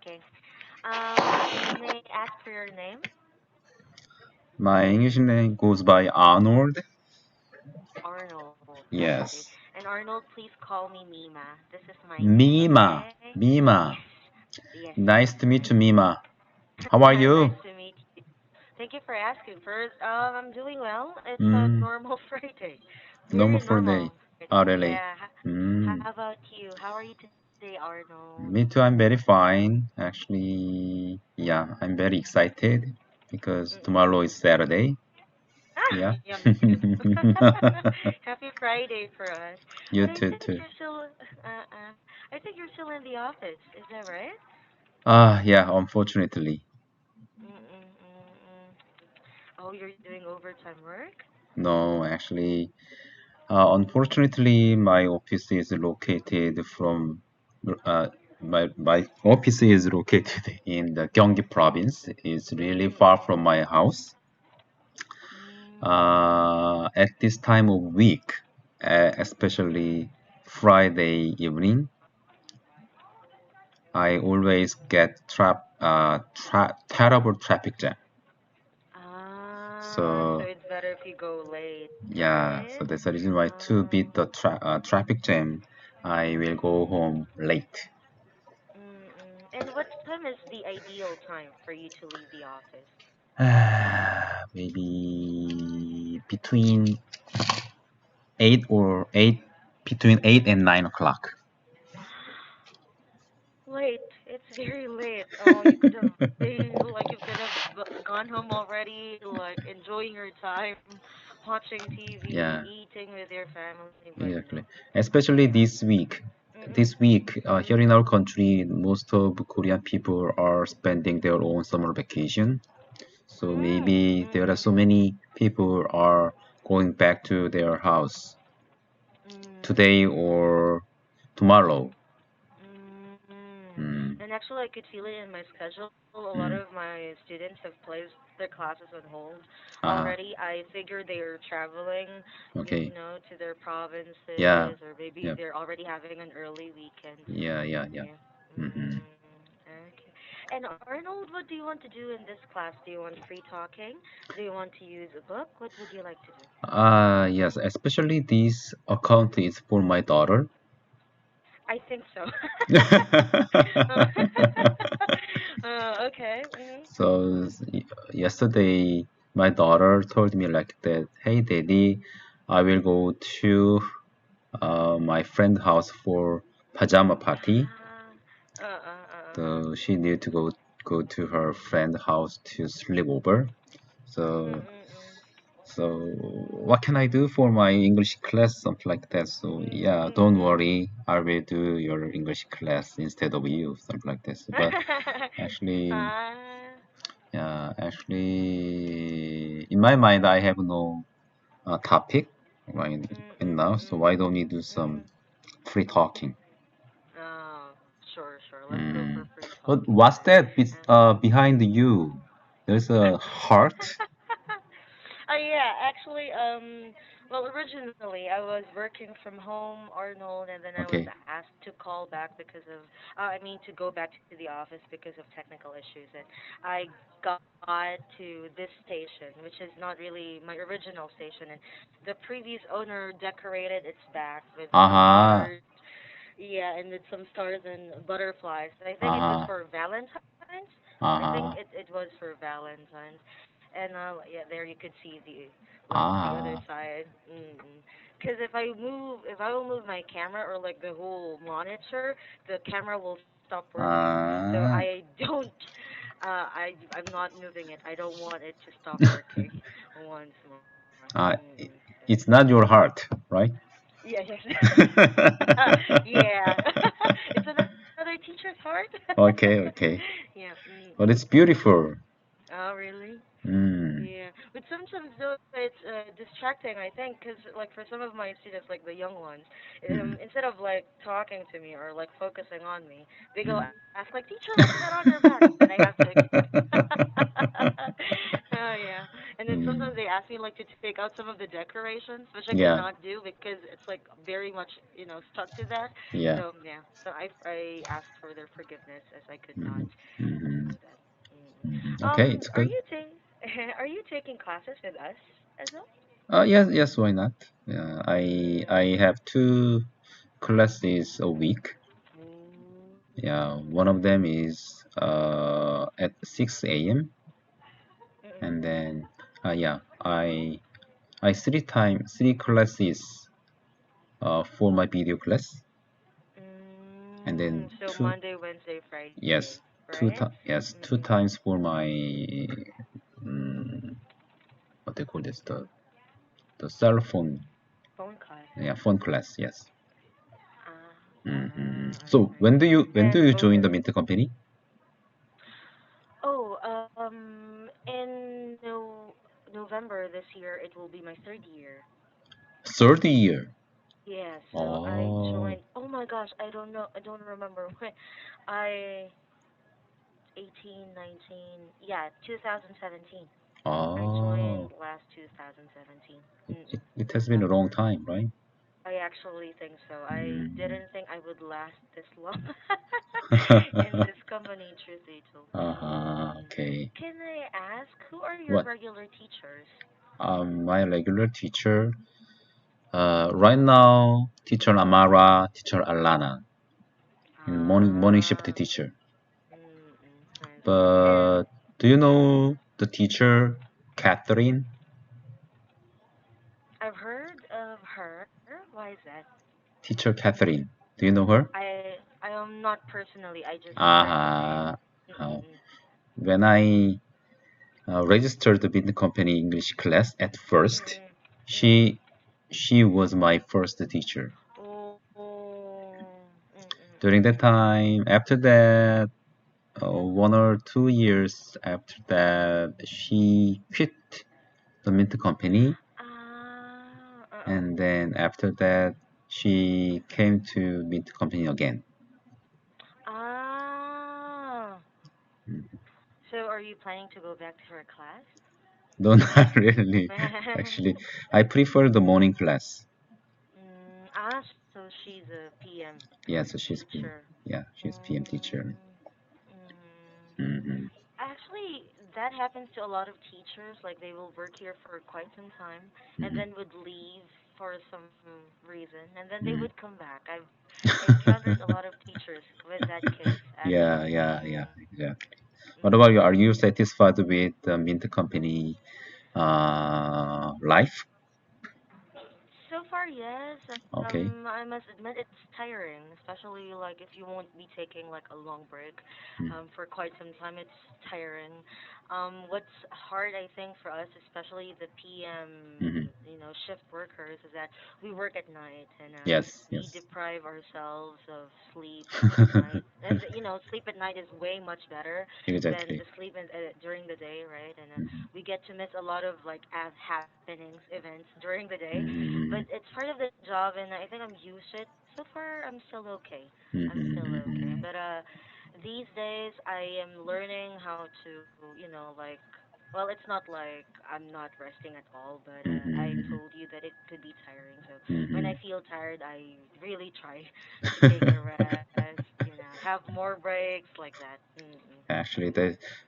asking. May I ask for your name? My English name goes by Arnold. Arnold. Okay. Yes. And Arnold, please call me Mima. This is my name, Mima. okay? Mima. Yes. Yes, yes. Nice to meet you, Mima. How are Nice you? to meet you. Thank you for asking. First, I'm doing well. It's a Mm, normal Friday. normal Very for day. normal Oh, Friday. really? Yeah. Mm. How about you? How are you today, Arnold? Me too, I'm very fine. Actually, yeah, I'm very excited because Mm-mm. tomorrow is Saturday. Yeah. Yeah, me too. Happy Friday for us. You But I too, think too. you're still, I think you're still in the office. Is that right? Yeah, unfortunately. Mm-mm-mm-mm. Oh, you're doing overtime work? No, actually, unfortunately, my office is located from uh, my office is located in the Gyeonggi province. It's really far from Mm-mm. my house. Mm. At this time of week, especially Friday evening, I always get terrible traffic jam. So So it's better if you go late, yeah, right? so that's the reason why to beat the traffic jam, I will go home late. Mm-mm. And what time is the ideal time for you to leave the office? Maybe between 8 and 9 o'clock. Late. It's very late. Oh, you could have you could have gone home already, like enjoying your time, watching TV, Yeah, eating with your family, but exactly. no. Especially Yeah. this week. Mm-mm. This week, here Mm. in our country, most of Korean people are spending their own summer vacation. So Mm. maybe there are Mm-mm. so many people are going back to their house today Mm. or tomorrow. Mm. Mm, And actually, I could feel it in my schedule. A lot mm, of my students have placed their classes on hold uh-huh. already. I figure they are traveling, Okay. to their Yeah. provinces, or maybe Yeah. they're already having an early weekend. Yeah. Yeah. Yeah. Yeah. Mm-hmm. Okay. And Arnold, what do you want to do in this class? Do you want free talking? Do you want to use a book? What would you like to do? Yes, especially this account is for my daughter. I think so. Okay. So yesterday, my daughter told me like that, "Hey, Daddy, I will go to my friend house for pajama party." Ah. Uh. So she need to go to her friend house to sleep over. So Mm. so what can I do for my English class? Something like that. So yeah, don't Mm. worry, I will do your English class instead of you, something like this. But actually, Ah. yeah, actually, in my mind, I have no topic right now. So why don't we do some Mm. free talking? Oh, sure. Let's go for Mm. free But talking what's then. that behind you? There's a heart. Yeah, actually, well, originally I was working from home, Arnold, and then I was Okay. asked to call back because of, to go back to the office because of technical issues, and I got to this station, which is not really my original station, and the previous owner decorated its back with some Uh-huh. stars, yeah, and with some stars and butterflies. I think it was Uh-huh. for Valentine's. I think Uh-huh. it was for Valentine's, and yeah, there you could see the other Ah. side. Because if I will move my camera or like the whole monitor, the camera will stop working. So Ah. I don't. I'm not moving it. I don't want it to stop working once more. Uh, i- Mm-mm. it's not your heart, right? Yeah, yes. Yeah. It's another teacher's heart. Okay, okay. Yeah. But it's beautiful. Oh, really? Mm. Yeah, but sometimes though it's distracting. I think because like for some of my students, like the young ones, Mm. instead of like talking to me or like focusing on me, they go Mm. ask like, "Teacher, what's that on your back?" And then I have to explain. Oh yeah, and then Mm. sometimes they ask me like to take out some of the decorations, which I Yeah, cannot do because it's like very much, stuck to that. yeah. So yeah, so I asked for their forgiveness as I could not Hmm. Hmm. do that. Okay, it's Are good. you are you taking classes with us as well? Yes, yes, why not? I Mm, have two classes a week. mm, Yeah, one of them is at 6 a.m. mm, mm, and then yeah, I three classes for my video class, and then So two Monday, Wednesday, Friday, yes right? two Mm-mm. times for my um, what they call this the cell phone, Phone class. yeah, phone class, yes. So Alright. when do And you both join are the Mint company? oh, in November this year it will be my third year. Third year. Yeah, so I Oh, joined. Oh my gosh, I don't know. I don't remember when. I 18, 19. Yeah, 2017. I oh, joined last 2017. it has been a long December. time, right? I actually think so. I Mm. didn't think I would last this long in this company, truth be told. Okay. Can I ask, who are your What? regular teachers? My regular teacher, right now, teacher Amara, teacher Alana, in morning shift Ah, teacher. I see. And But do you know the teacher Catherine? I've heard of her. Why is that? Teacher Catherine. Do you know her? I am not personally. I just heard the name. Uh, uh, when I registered with the company English class at first, Mm-mm. Mm-mm. she she was my first teacher. Oh, oh. During that time, after that, 1 or 2 years after that, she quit the Mint company, Ah, and then after that, she came to Mint company again. ah. Mm. So are you planning to go back to her class? No, not really. Actually, I prefer the morning class. So she's a PM Yeah, so she's teacher. yeah, she's PM teacher. Mm, mm. Hmm. Actually, that happens to a lot of teachers. Like they will work here for quite some time and Hmm. then would leave for some reason and then they Hmm. would come back. I encountered a lot of teachers with that case Yeah, actually. yeah, yeah, exactly. What about you? Are Mm. you satisfied with the Mint company life? So far, yes. Okay. I must admit it's tiring, especially like if you won't be taking like a long break, for quite some time. It's tiring. What's hard, I think, for us, especially the PM, Mm-hmm. shift workers, is that we work at night and Yes, we yes. deprive ourselves of sleep at night. And sleep at night is way much better than Exactly. the sleep during the day, right? And Mm-hmm. we get to miss a lot of like happenings, events during the day, but Mm-hmm. it's part of the job, and I think I'm used to it. So far, I'm still okay. I'm still okay. Mm-hmm. But these days I am learning how to, like, well, it's not like I'm not resting at all, but I Mm-hmm. told you that it could be tiring. So when Mm-hmm. I feel tired, I really try to take a rest, have more breaks like that. Actually,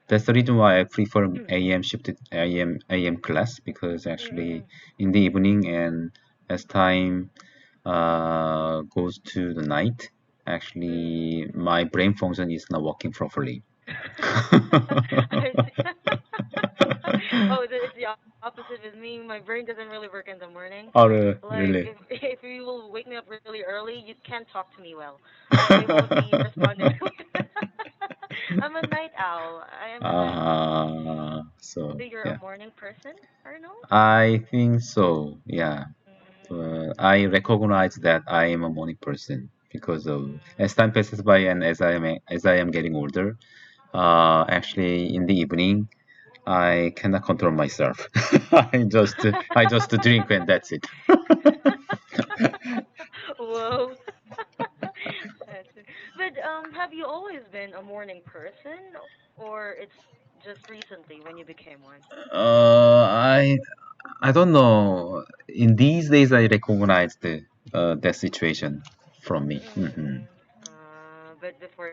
that's the reason why I prefer Mm-mm. AM shifted AM class, because actually Mm-mm. in the evening and as time goes to the night, Mm-mm. actually my brain function is not working properly. I see. Oh, it's the opposite with me. My brain doesn't really work in the morning. Oh, Like really? if you will wake me up really early, you can't talk to me well. I won't be responding. I'm a night owl. I am a night owl. So So you're a yeah, morning person, Arnold? I think so. Yeah, Mm, I recognize that I am a morning person because of mm, as time passes by and as I am getting older. Actually, in the evening, I cannot control myself. I just drink and that's it. Whoa. That's it. But have you always been a morning person, or it's just recently when you became one? Uh, I I don't know. In these days, I recognize that situation from me. But before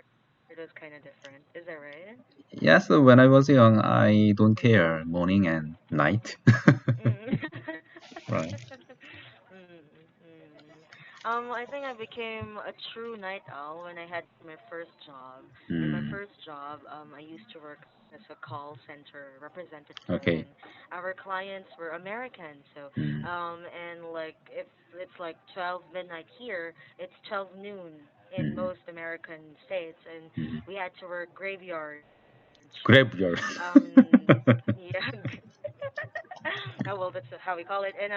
it was kind of different. Is that right? Yes, when I was young, I don't care morning and night. Mm. Right. I think I became a true night owl when I had my first job. In my Mm, first job, I used to work as a call center representative, okay. and our clients were American. So, Mm, and like if it's like 12 midnight here, it's 12 noon in mm, most American states, and mm. we had to work graveyard shift. Graveyard. Yeah. Oh well, that's how we call it. And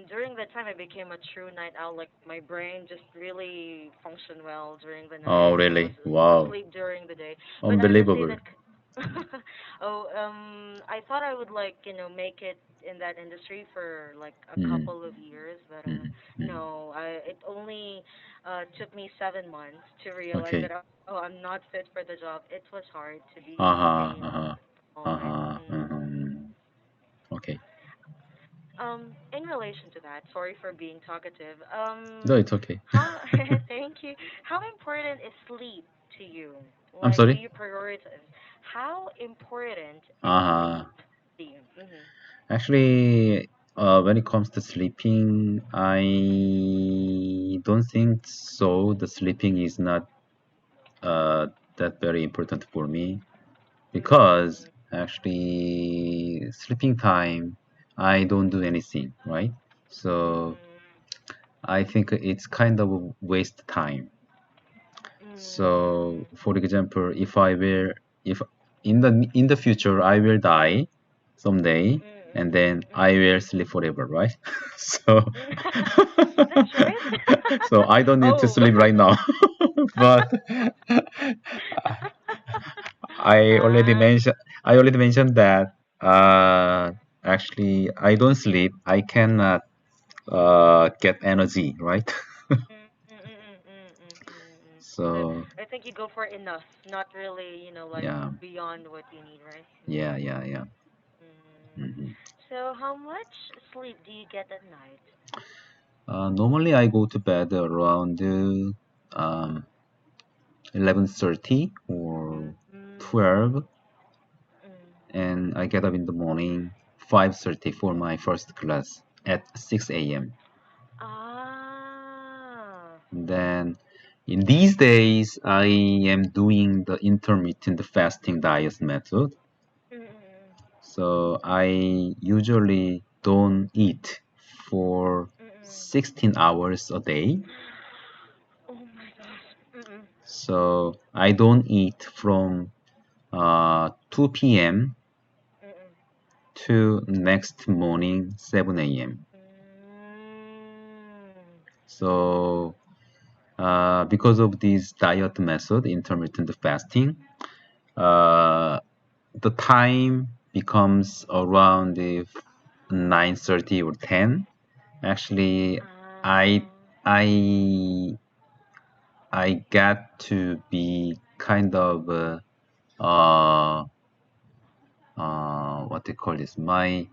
during that time, I became a true night owl. Like my brain just really functioned well during the night, Oh, and I was really? Wow. asleep during the day. But I would say Unbelievable. that. I thought I would like make it in that industry for like a Mm, couple of years, but mm, mm. no, it only took me 7 months to realize Okay. that oh, I'm not fit for the job. It was hard to be Uh-huh, staying up uh-huh, all night. uh-huh, uh-huh. Okay. In relation to that, sorry for being talkative. No, it's okay. How thank you. How important is sleep to you? I'm Like, do sorry? you prioritize? How important is Uh-huh. sleep to you? Mhm. Actually, when it comes to sleeping, I don't think so. The sleeping is not uh, that very important for me because Mm. actually sleeping time, I don't do anything, right? So Mm. I think it's kind of a waste time. So, Mm. for example, if in the future I will die someday, and then I will sleep forever, right? So, Mm. That's right. so I don't need to Oh. sleep right now. But I already Ah. mentioned I already mentioned that actually I don't sleep. I cannot get energy, right? So So I think you go for enough, not really, like yeah, beyond what you need, right? yeah, yeah, yeah. Mm. Mhm. So how much sleep do you get at night? Normally, I go to bed around um, 11:30 or Mm. 12, Mm. and I get up in the morning 5:30 for my first class at 6 a.m. Ah. Then, in these days, I am doing the intermittent fasting diet method. Mm. So I usually don't eat for Mm. 16 hours a day. Oh my gosh. Mm. So I don't eat from 2 p.m. Mm. to next morning 7 a.m. Mm. So because of this diet method, intermittent fasting, uh, the time becomes around the 9:30 or 10. Actually, I Ah. I I got to be kind of uh, what they call this. My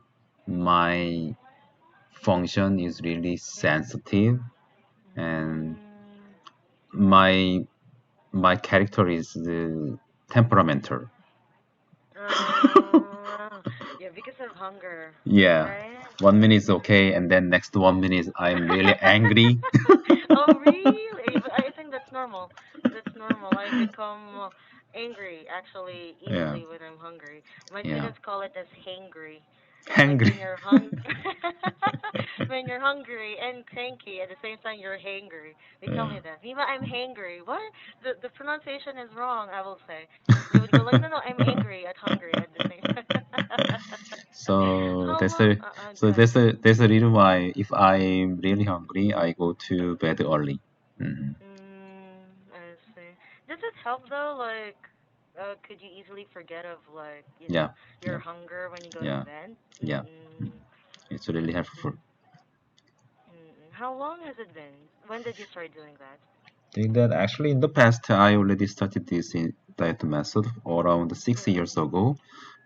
function is really sensitive, and Mm. my my character is temperamental. Yeah, because of hunger, Yeah, right? 1 minute is okay, and then next 1 minute I'm really angry. Oh, really? But I think that's normal. That's normal. I become angry actually Yeah, easily when I'm hungry. My yeah, students call it as hangry. Like angry. when you're when you're hungry and cranky at the same time you're hangry. They tell Yeah. me that. Viva, I'm hangry. What? The pronunciation is wrong, I will say. They would go like, no, no, I'm angry at hungry at the same time. So How that's long? the Go so ahead. that's the reason why if I'm really hungry, I go to bed early. Hmm. I see. Does it help though? Like, could you easily forget of like, Yeah, your yeah, hunger when you go to yeah, bed? yeah. Mm-mm. It's really I see. helpful. Mm-mm. How long has it been? When did you start doing that? Doing that actually in the past, I already started this diet method around 6 years Mm-mm. ago,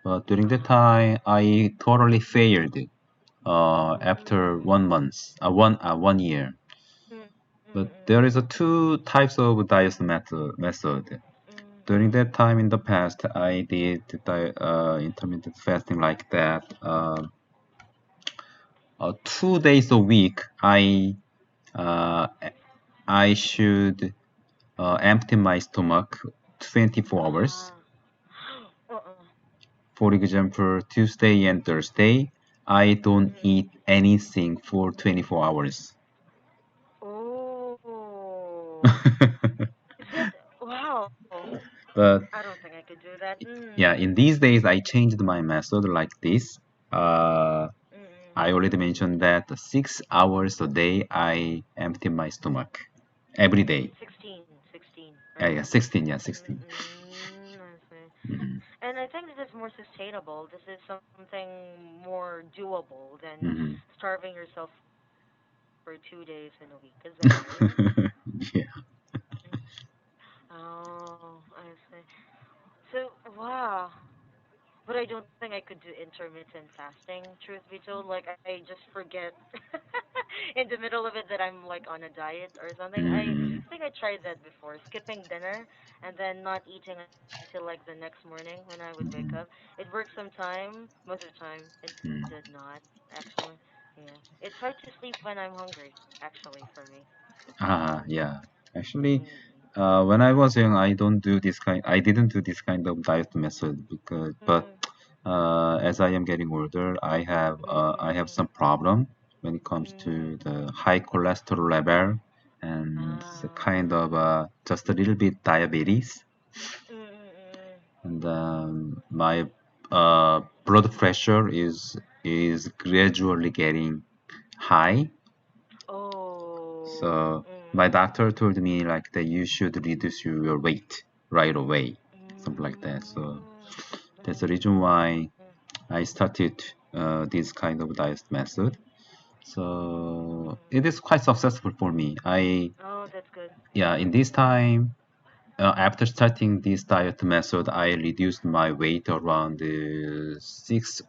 but during that time, I totally failed. after 1 month, 1 year. Mm, mm, But there is a mm, two types of diet method. During mm, that time in the past, I did intermittent fasting like that. 2 days a week, uh, I should empty my stomach 24 hours. ah, uh-uh. For example, Tuesday and Thursday, I don't Mm. eat anything for 24 hours. Oh, is that wow? But I don't think I could do that. yeah, in these days, I changed my method like this. Uh, I Mm. already mentioned that 6 hours a day I empty my stomach every day. 16, Yeah, right? yeah, 16, yeah, 16. I see. Mhm, And I think this is more sustainable. This is something more doable than mhm. starving yourself for 2 days in a week. Is that right? Yeah. Mm. Oh, I see. So, wow. But I don't think I could do intermittent fasting, truth be told. Like, I just forget in the middle of it that I'm, like, on a diet or something. I Mhm, think I tried that before, skipping dinner and then not eating until, like, the next morning when I would wake mhm, up. It worked some time. Most of the time, it mhm. did not, actually. Yeah. It's hard to sleep when I'm hungry, actually, for me. Yeah. Actually, Mm-mm. when I was young, I didn't do this kind of diet method but Mm-mm. as I am getting older, I have Mm-mm. some problem when it comes Mm. to the high cholesterol level and the kind Ah. of just a little bit diabetes, Mm-mm. and my blood pressure is gradually getting high. Oh. So my Mm. doctor told me like that you should reduce your weight right away, something like that. So Mm. that's the reason why Mm. I started this kind of diet method. So it is quite successful for me. Oh, that's good. Yeah, in this time, after starting this diet method, I reduced my weight around 6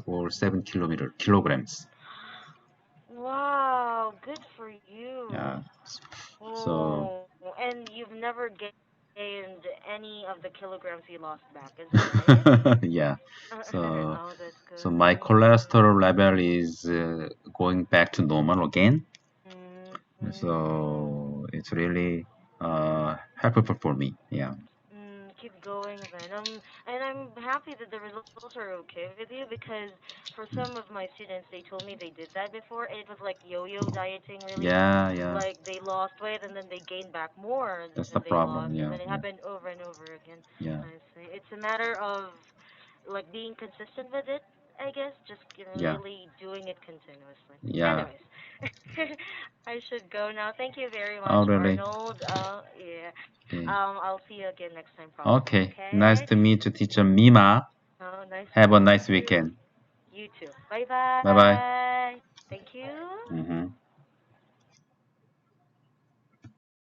or 7 kilograms. Wow, good for you. Yeah. So Oh, and you've never gained any of the kilograms you lost back, is that right? yeah. So Oh, that's so good. my cholesterol level is going back to normal again. Mm. So it's really helpful for me. Yeah. Keep going then. And I'm happy that the results are okay with you because for some of my students, they told me they did that before. And it was like yo-yo dieting, really. Yeah, yeah. Like they lost weight and then they gained back more That's the than they problem. lost, and Yeah, then it yeah, happened over and over again. yeah, I see. It's a matter of like being consistent with it, I guess. Just yeah, really doing it continuously. yeah. Anyways, I should go now. Thank you very much, Oh, really? Arnold. Yeah. Yeah. I'll see you again next time probably, Okay. Nice okay? to meet you, teacher Mima. Oh, nice to Have a meet you nice too. weekend. You too. Bye bye. Bye-bye. Thank you. Mm-hmm.